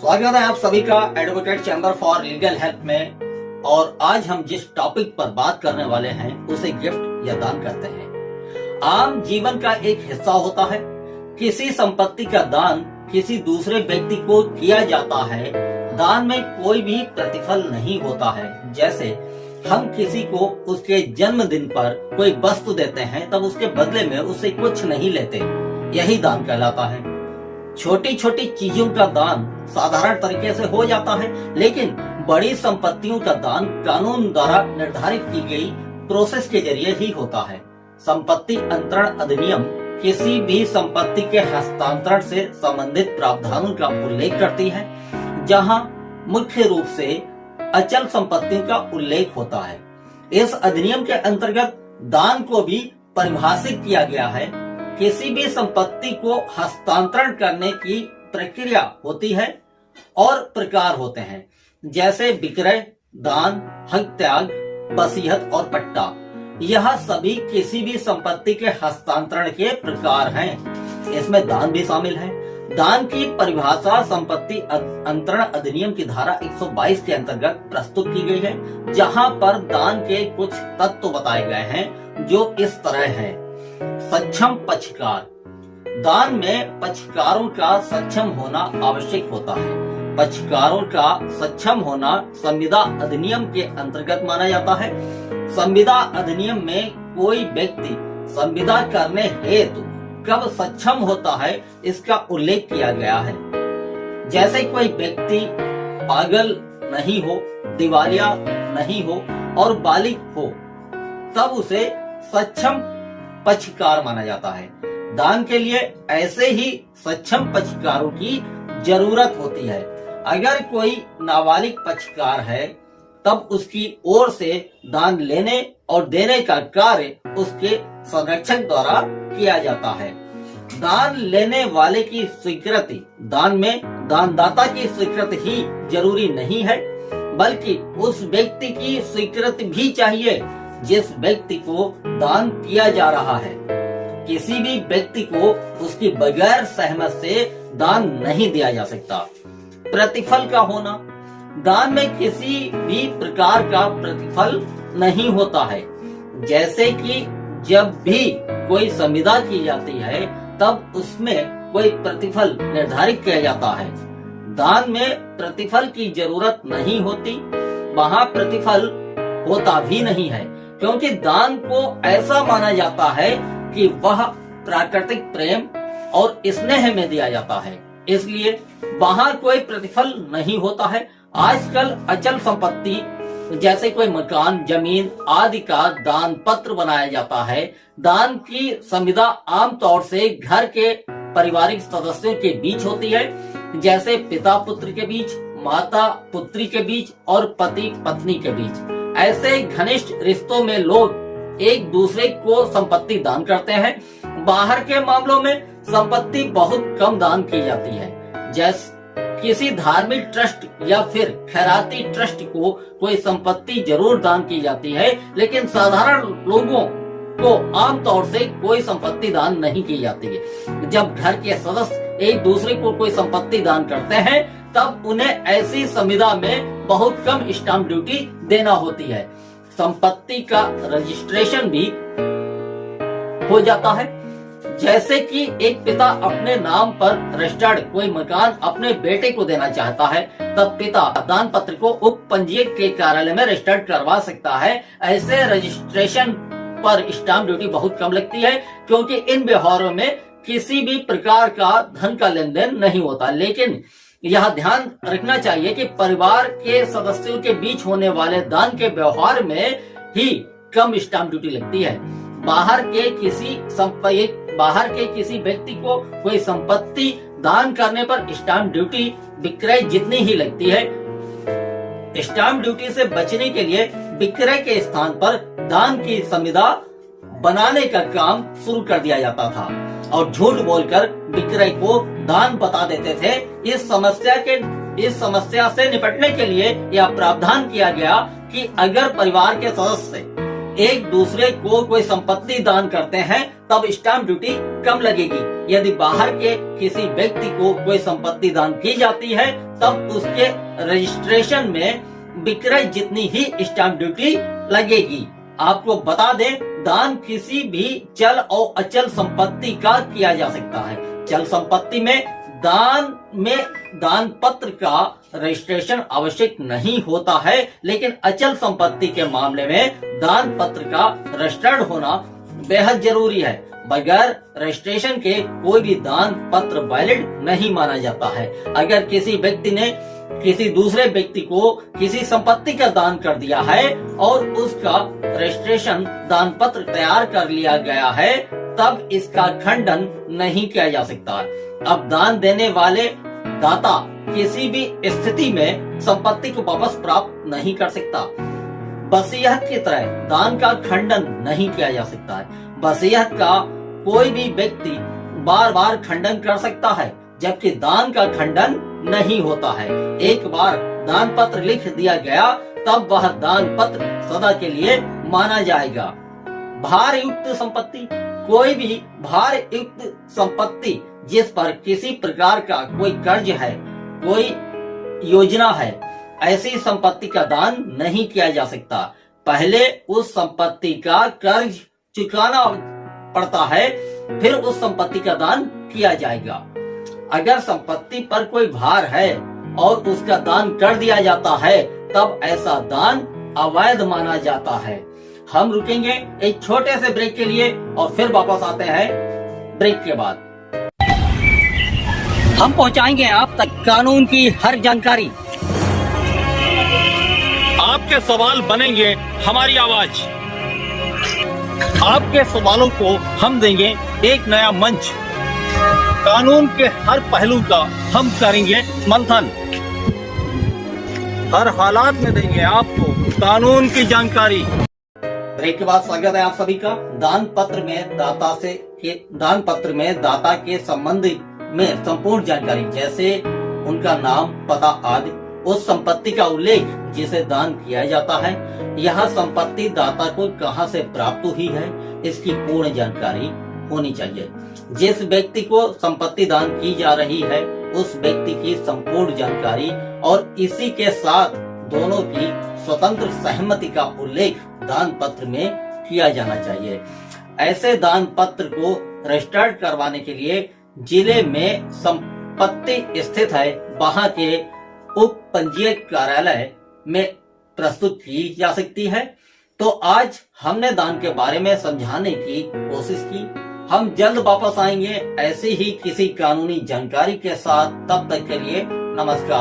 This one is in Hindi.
स्वागत है आप सभी का advocate chamber for legal help में। और आज हम जिस टॉपिक पर बात करने वाले हैं उसे गिफ्ट या दान कहते हैं। आम जीवन का एक हिस्सा होता है। किसी संपत्ति का दान किसी दूसरे व्यक्ति को किया जाता है। दान में कोई भी प्रतिफल नहीं होता है। जैसे हम किसी को उसके जन्मदिन पर कोई वस्तु देते हैं तब उसके बदले में उससे कुछ नहीं लेते, यही दान कहलाता है। छोटी छोटी चीजों का दान साधारण तरीके से हो जाता है, लेकिन बड़ी संपत्तियों का दान कानून द्वारा निर्धारित की गई प्रोसेस के जरिए ही होता है। संपत्ति अंतरण अधिनियम किसी भी संपत्ति के हस्तांतरण से संबंधित प्रावधानों का उल्लेख करती है, जहां मुख्य रूप से अचल संपत्तियों का उल्लेख होता है। इस अधिनियम के अंतर्गत दान को भी परिभाषित किया गया है। किसी भी संपत्ति को हस्तांतरण करने की प्रक्रिया होती है और प्रकार होते हैं, जैसे विक्रय, दान, हक त्याग, वसीयत और पट्टा। यह सभी किसी भी संपत्ति के हस्तांतरण के प्रकार हैं। इसमें दान भी शामिल है। दान की परिभाषा संपत्ति अंतरण अधिनियम की धारा 122 के अंतर्गत प्रस्तुत की गई है, जहां पर दान के कुछ तत्व बताए गए हैं जो इस तरह हैं। सक्षम पक्षकार। दान में पक्षकारों का सक्षम होना आवश्यक होता है। पक्षकारों का सक्षम होना संविदा अधिनियम के अंतर्गत माना जाता है। संविदा अधिनियम में कोई व्यक्ति संविदा करने हेतु कब सक्षम होता है इसका उल्लेख किया गया है। जैसे कोई व्यक्ति पागल नहीं हो, दिवालिया नहीं हो और बालिग हो, तब उसे सक्षम पक्षकार माना जाता है। दान के लिए ऐसे ही सक्षम पक्षकारों की जरूरत होती है। अगर कोई नाबालिग पक्षकार है तब उसकी ओर से दान लेने और देने का कार्य उसके संरक्षक द्वारा किया जाता है। दान लेने वाले की स्वीकृति, दान में दानदाता की स्वीकृति ही जरूरी नहीं है, बल्कि उस व्यक्ति की स्वीकृति भी चाहिए जिस व्यक्ति को दान किया जा रहा है। किसी भी व्यक्ति को उसकी बगैर सहमत से दान नहीं दिया जा सकता। प्रतिफल का होना। दान में किसी भी प्रकार का प्रतिफल नहीं होता है। जैसे कि जब भी कोई संविदा की जाती है तब उसमें कोई प्रतिफल निर्धारित किया जाता है। दान में प्रतिफल की जरूरत नहीं होती, वहाँ प्रतिफल होता भी नहीं है, क्योंकि दान को ऐसा माना जाता है कि वह प्राकृतिक प्रेम और स्नेह में दिया जाता है, इसलिए वहाँ कोई प्रतिफल नहीं होता है। आजकल अचल संपत्ति जैसे कोई मकान, जमीन आदि का दान पत्र बनाया जाता है। दान की संविदा आमतौर से घर के पारिवारिक सदस्यों के बीच होती है, जैसे पिता पुत्र के बीच, माता पुत्री के बीच और पति पत्नी के बीच। ऐसे घनिष्ठ रिश्तों में लोग एक दूसरे को संपत्ति दान करते हैं। बाहर के मामलों में संपत्ति बहुत कम दान की जाती है। जैसे किसी धार्मिक ट्रस्ट या फिर खैराती ट्रस्ट को कोई संपत्ति जरूर दान की जाती है, लेकिन साधारण लोगों को आमतौर से कोई संपत्ति दान नहीं की जाती है। जब घर के सदस्य एक दूसरे को कोई संपत्ति दान करते हैं तब उन्हें ऐसी संविदा में बहुत कम स्टाम्प ड्यूटी देना होती है। संपत्ति का रजिस्ट्रेशन भी हो जाता है। जैसे कि एक पिता अपने नाम पर रजिस्टर्ड कोई मकान अपने बेटे को देना चाहता है, तब पिता दान पत्र को उप पंजीयक के कार्यालय में रजिस्टर्ड करवा सकता है। ऐसे रजिस्ट्रेशन पर स्टाम्प ड्यूटी बहुत कम लगती है, क्योंकि इन व्यवहारों में किसी भी प्रकार का धन का लेन देन नहीं होता। लेकिन यह ध्यान रखना चाहिए कि परिवार के सदस्यों के बीच होने वाले दान के व्यवहार में ही कम स्टाम्प ड्यूटी लगती है। बाहर के किसी व्यक्ति को कोई संपत्ति दान करने पर स्टाम्प ड्यूटी विक्रय जितनी ही लगती है। स्टाम्प ड्यूटी से बचने के लिए विक्रय के स्थान पर दान की संविदा बनाने का काम शुरू कर दिया जाता था और झूठ बोलकर विक्रय को दान बता देते थे। इस समस्या से निपटने के लिए यह प्रावधान किया गया कि अगर परिवार के सदस्य एक दूसरे को कोई संपत्ति दान करते हैं तब स्टाम्प ड्यूटी कम लगेगी। यदि बाहर के किसी व्यक्ति को कोई संपत्ति दान की जाती है तब उसके रजिस्ट्रेशन में विक्रय जितनी ही स्टाम्प ड्यूटी लगेगी। आपको बता दें, दान किसी भी चल और अचल संपत्ति का किया जा सकता है। चल संपत्ति में दान पत्र का रजिस्ट्रेशन आवश्यक नहीं होता है, लेकिन अचल संपत्ति के मामले में दान पत्र का रजिस्टर्ड होना बेहद जरूरी है। बगैर रजिस्ट्रेशन के कोई भी दान पत्र वैलिड नहीं माना जाता है। अगर किसी व्यक्ति ने किसी दूसरे व्यक्ति को किसी संपत्ति का दान कर दिया है और उसका रजिस्ट्रेशन दान पत्र तैयार कर लिया गया है, तब इसका खंडन नहीं किया जा सकता। अब दान देने वाले दाता किसी भी स्थिति में संपत्ति को वापस प्राप्त नहीं कर सकता। वसीयत की तरह दान का खंडन नहीं किया जा सकता है। वसीयत का कोई भी व्यक्ति बार बार खंडन कर सकता है, जबकि दान का खंडन नहीं होता है। एक बार दान पत्र लिख दिया गया तब वह दान पत्र सदा के लिए माना जाएगा। भार युक्त संपत्ति, कोई भी भार युक्त संपत्ति जिस पर किसी प्रकार का कोई कर्ज है, कोई योजना है, ऐसी संपत्ति का दान नहीं किया जा सकता। पहले उस संपत्ति का कर्ज चुकाना पड़ता है, फिर उस संपत्ति का दान किया जाएगा। अगर संपत्ति पर कोई भार है और उसका दान कर दिया जाता है तब ऐसा दान अवैध माना जाता है। हम रुकेंगे एक छोटे से ब्रेक के लिए और फिर वापस आते हैं ब्रेक के बाद। हम पहुंचाएंगे आप तक कानून की हर जानकारी। आपके सवाल बनेंगे हमारी आवाज। आपके सवालों को हम देंगे एक नया मंच। कानून के हर पहलू का हम करेंगे मंथन। हर हालात में देंगे आपको कानून की जानकारी। ब्रेक के बाद स्वागत है आप सभी का। दान पत्र में दाता के संबंध में संपूर्ण जानकारी, जैसे उनका नाम, पता आदि, उस संपत्ति का उल्लेख जिसे दान किया जाता है, यह संपत्ति दाता को कहां से प्राप्त हुई है, इसकी पूर्ण जानकारी होनी चाहिए। जिस व्यक्ति को संपत्ति दान की जा रही है उस व्यक्ति की संपूर्ण जानकारी और इसी के साथ दोनों की स्वतंत्र सहमति का उल्लेख दान पत्र में किया जाना चाहिए। ऐसे दान पत्र को रजिस्टर्ड करवाने के लिए जिले में संपत्ति स्थित है वहां के उप पंजीयक कार्यालय में प्रस्तुत की जा सकती है। तो आज हमने दान के बारे में समझाने की कोशिश की। हम जल्द वापस आएंगे ऐसी ही किसी कानूनी जानकारी के साथ। तब तक के लिए नमस्कार।